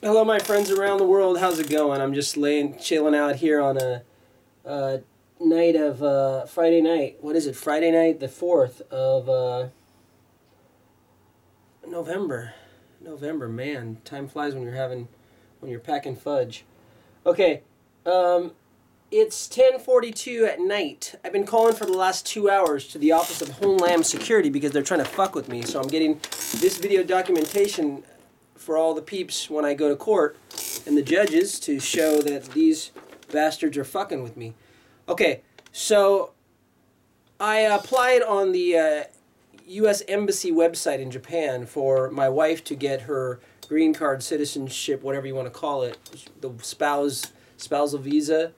Hello, my friends around the world. How's it going? I'm just chilling out here on a night of Friday night. What is it? Friday night, the 4th of November. November, man, time flies when you're packing fudge. Okay, it's 10:42 at night. I've been calling for the last 2 hours to the Office of Homeland Security because they're trying to fuck with me. So I'm getting this video documentation for all the peeps when I go to court and the judges to show that these bastards are fucking with me. Okay, so I applied on the U.S. Embassy website in Japan for my wife to get her green card, citizenship, whatever you want to call it, the spousal visa,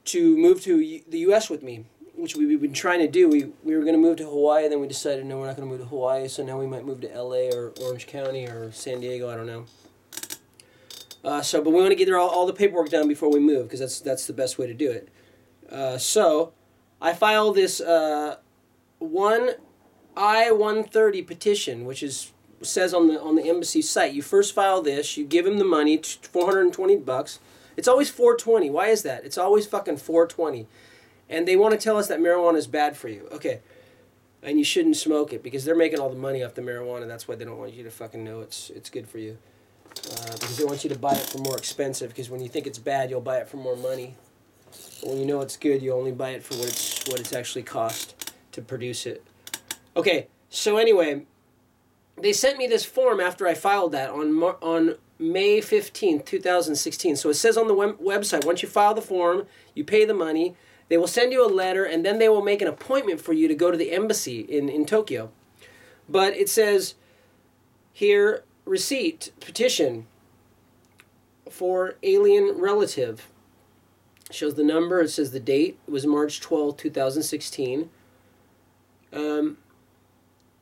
to move to the U.S. with me, which we've been trying to do. We were going to move to Hawaii, and then we decided, no, we're not going to move to Hawaii, so now we might move to L.A. or Orange County or San Diego, I don't know. But we want to get all the paperwork done before we move, because that's the best way to do it. So I filed this I-130 petition, which says on the embassy site, you first file this, you give them the money, $420. It's always $420. Why is that? It's always fucking $420. And they want to tell us that marijuana is bad for you. Okay. And you shouldn't smoke it because they're making all the money off the marijuana. That's why they don't want you to fucking know it's good for you. Because they want you to buy it for more expensive, because when you think it's bad, you'll buy it for more money. But when you know it's good, you only buy it for what it's actually cost to produce it. Okay, so anyway, they sent me this form after I filed that on May 15th, 2016. So it says on the website, once you file the form, you pay the money, they will send you a letter, and then they will make an appointment for you to go to the embassy in Tokyo. But it says here, receipt, petition for alien relative. It shows the number, it says the date. It was March 12, 2016.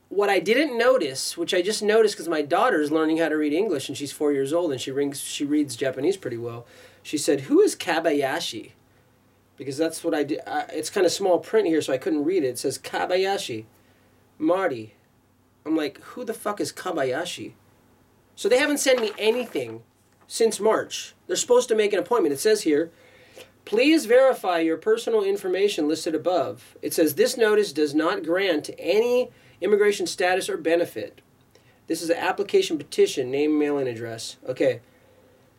What I didn't notice, which I just noticed because my daughter's learning how to read English, and she's 4 years old, and she reads Japanese pretty well. She said, "Who is Kabayashi?" Because that's what I did. It's kind of small print here, so I couldn't read it. It says Kabayashi, Marty. I'm like, who the fuck is Kabayashi? So they haven't sent me anything since March. They're supposed to make an appointment. It says here, please verify your personal information listed above. It says this notice does not grant any immigration status or benefit. This is an application petition, name, mailing address. Okay.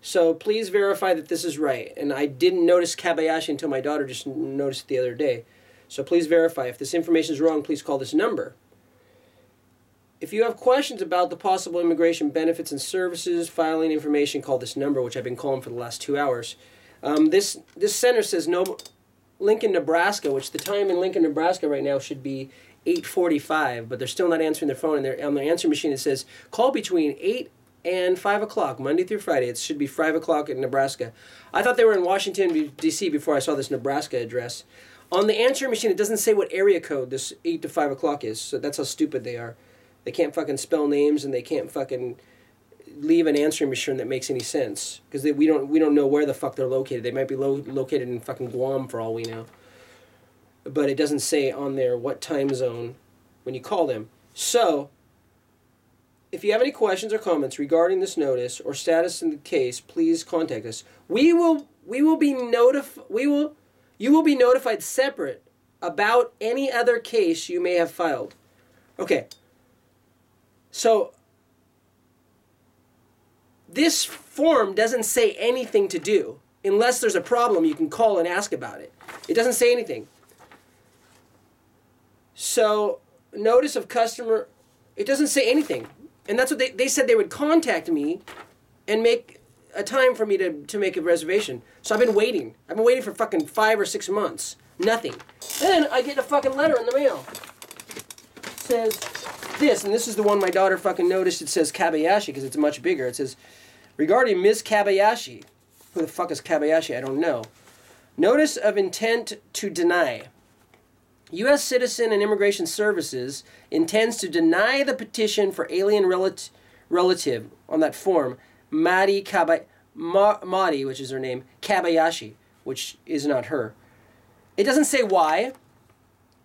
So please verify that this is right. And I didn't notice Kabayashi until my daughter just noticed it the other day. So please verify. If this information is wrong, please call this number. If you have questions about the possible immigration benefits and services, filing information, call this number, which I've been calling for the last 2 hours. This center says no, Lincoln, Nebraska, which the time in Lincoln, Nebraska right now should be 8:45, but they're still not answering their phone. And on their answer machine it says call between 8 and 5 o'clock, Monday through Friday. It should be 5 o'clock in Nebraska. I thought they were in Washington, D.C. before I saw this Nebraska address. On the answer machine, it doesn't say what area code this 8 to 5 o'clock is, so that's how stupid they are. They can't fucking spell names, and they can't fucking leave an answering machine that makes any sense, because we don't know where the fuck they're located. They might be located in fucking Guam for all we know. But it doesn't say on there what time zone when you call them. So, if you have any questions or comments regarding this notice or status in the case, please contact us. You will be notified separate about any other case you may have filed. Okay. So, this form doesn't say anything to do. Unless there's a problem, you can call and ask about it. It doesn't say anything. So, notice of customer, it doesn't say anything. And that's what they said they would contact me and make a time for me to make a reservation. So I've been waiting. I've been waiting for fucking 5 or 6 months. Nothing. Then I get a fucking letter in the mail. It says this, and this is the one my daughter fucking noticed. It says Kabayashi because it's much bigger. It says, regarding Ms. Kabayashi. Who the fuck is Kabayashi? I don't know. Notice of intent to deny. U.S. Citizen and Immigration Services intends to deny the petition for alien relative on that form, Mari, which is her name, Kabayashi, which is not her. It doesn't say why.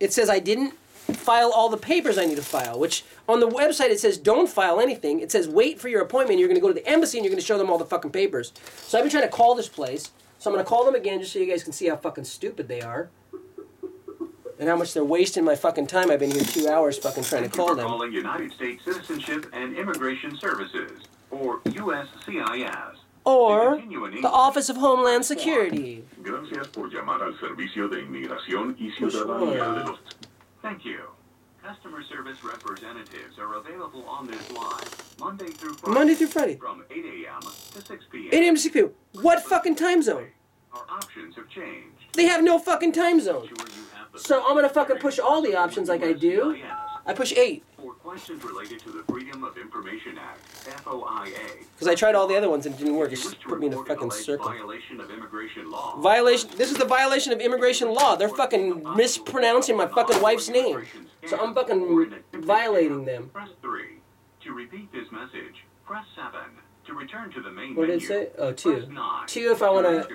It says I didn't file all the papers I need to file, which on the website it says don't file anything. It says wait for your appointment. You're going to go to the embassy and you're going to show them all the fucking papers. So I've been trying to call this place. So I'm going to call them again just so you guys can see how fucking stupid they are. And how much they're wasting my fucking time. I've been here 2 hours fucking trying to call them. Calling United States Citizenship and Immigration Services, or USCIS. Or the Office of Homeland Security. Gracias por llamar al Servicio de Inmigración y Ciudadanía de los... Thank you. Customer service representatives are available on this line Monday through Friday. From 8 a.m. to 6 p.m. 8 a.m. to 6 p.m. What fucking time zone? Our options have changed. They have no fucking time zone. So I'm gonna fucking push all the options like I do. I push 8. For questions related to the Freedom of Information Act, FOIA. Because I tried all the other ones and it didn't work. It just put me in a fucking circle. Violation of immigration law. This is the violation of immigration law. They're fucking mispronouncing my fucking wife's name. So I'm fucking violating them. Press 3. To repeat this message, press 7. To return to the main what menu. did it say? Oh, 2. 2 if I wanna...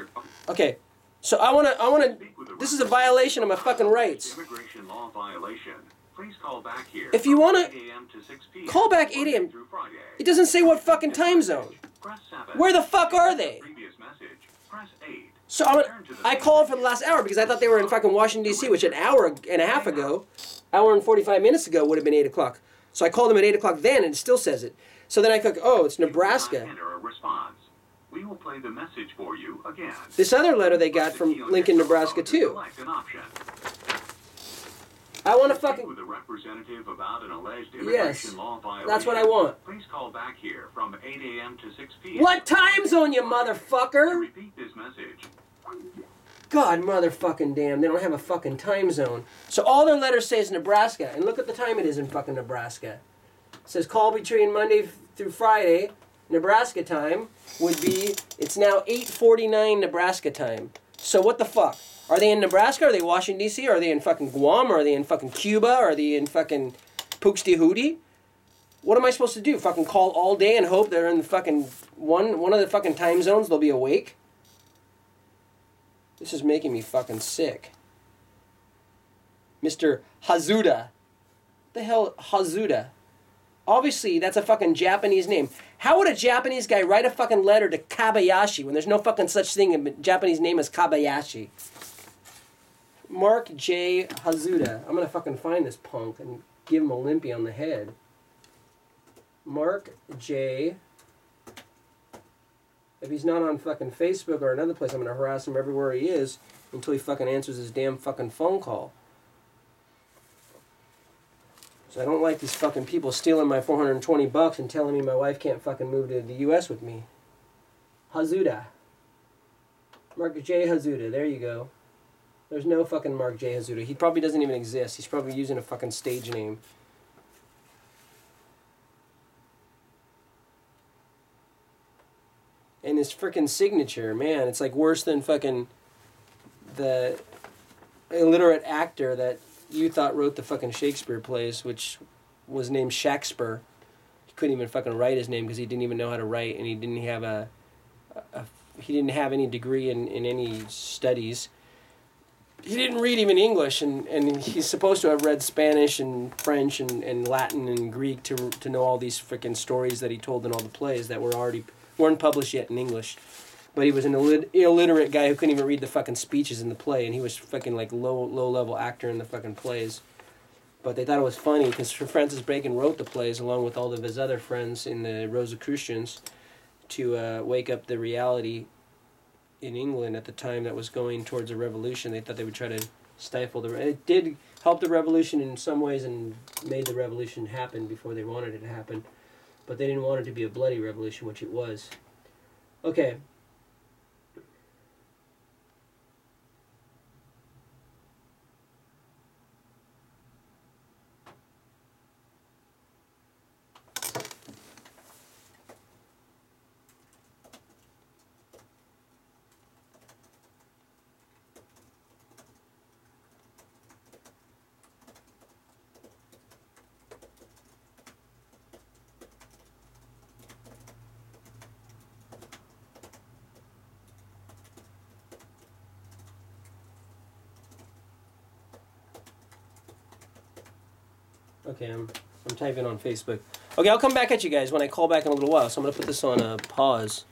Okay. So I wanna... This is a violation of my fucking rights. Immigration law violation. Please call back here. If you wanna... 8 a.m. to 6 p.m. Call back 8 a.m. It doesn't say what fucking time zone. Press 7. Where the fuck are they? Previous message. Press 8. So I called for the last hour because I thought they were in fucking Washington, D.C., which an hour and a half ago, hour and 45 minutes ago would have been 8 o'clock. So I called them at 8 o'clock then, and it still says it. So then I click, oh, it's Nebraska. Enter a response. We will play the message for you again. This other letter they got from Lincoln, Nebraska, too. Select an option. I want to fucking... With a representative about an alleged immigration law violation. That's what I want. Please call back here from 8 a.m. to 6 p.m. What time zone, you To motherfucker? repeat this message. God motherfucking damn, they don't have a fucking time zone. So all their letters say is Nebraska, and look at the time it is in fucking Nebraska. It says call between Monday through Friday, Nebraska time would be, it's now 8:49 Nebraska time. So what the fuck? Are they in Nebraska? Are they Washington, D.C.? Are they in fucking Guam? Are they in fucking Cuba? Are they in fucking Pooksty-Hootie? What am I supposed to do? Fucking call all day and hope they're in the fucking one of the fucking time zones they'll be awake? This is making me fucking sick. Mr. Hazuda. What the hell, Hazuda? Obviously, that's a fucking Japanese name. How would a Japanese guy write a fucking letter to Kabayashi when there's no fucking such thing in a Japanese name as Kabayashi? Mark J. Hazuda. I'm gonna fucking find this punk and give him a limpy on the head. Mark J. If he's not on fucking Facebook or another place, I'm gonna harass him everywhere he is until he fucking answers his damn fucking phone call. So I don't like these fucking people stealing my $420 and telling me my wife can't fucking move to the U.S. with me. Hazuda. Mark J. Hazuda. There you go. There's no fucking Mark J. Hazuda. He probably doesn't even exist. He's probably using a fucking stage name. And his freaking signature, man, it's like worse than fucking the illiterate actor that you thought wrote the fucking Shakespeare plays, which was named Shakespeare. He couldn't even fucking write his name because he didn't even know how to write, and he didn't have he didn't have any degree in any studies. He didn't read even English, and he's supposed to have read Spanish and French and Latin and Greek to know all these freaking stories that he told in all the plays that weren't published yet in English. But he was an illiterate guy who couldn't even read the fucking speeches in the play, and he was fucking like low-level actor in the fucking plays. But they thought it was funny because Francis Bacon wrote the plays along with all of his other friends in the Rosicrucians to wake up the reality in England at the time that was going towards a revolution. They thought they would try to stifle it did help the revolution in some ways and made the revolution happen before they wanted it to happen. But they didn't want it to be a bloody revolution, which it was. Okay. Okay, I'm typing on Facebook. Okay, I'll come back at you guys when I call back in a little while. So I'm gonna put this on pause.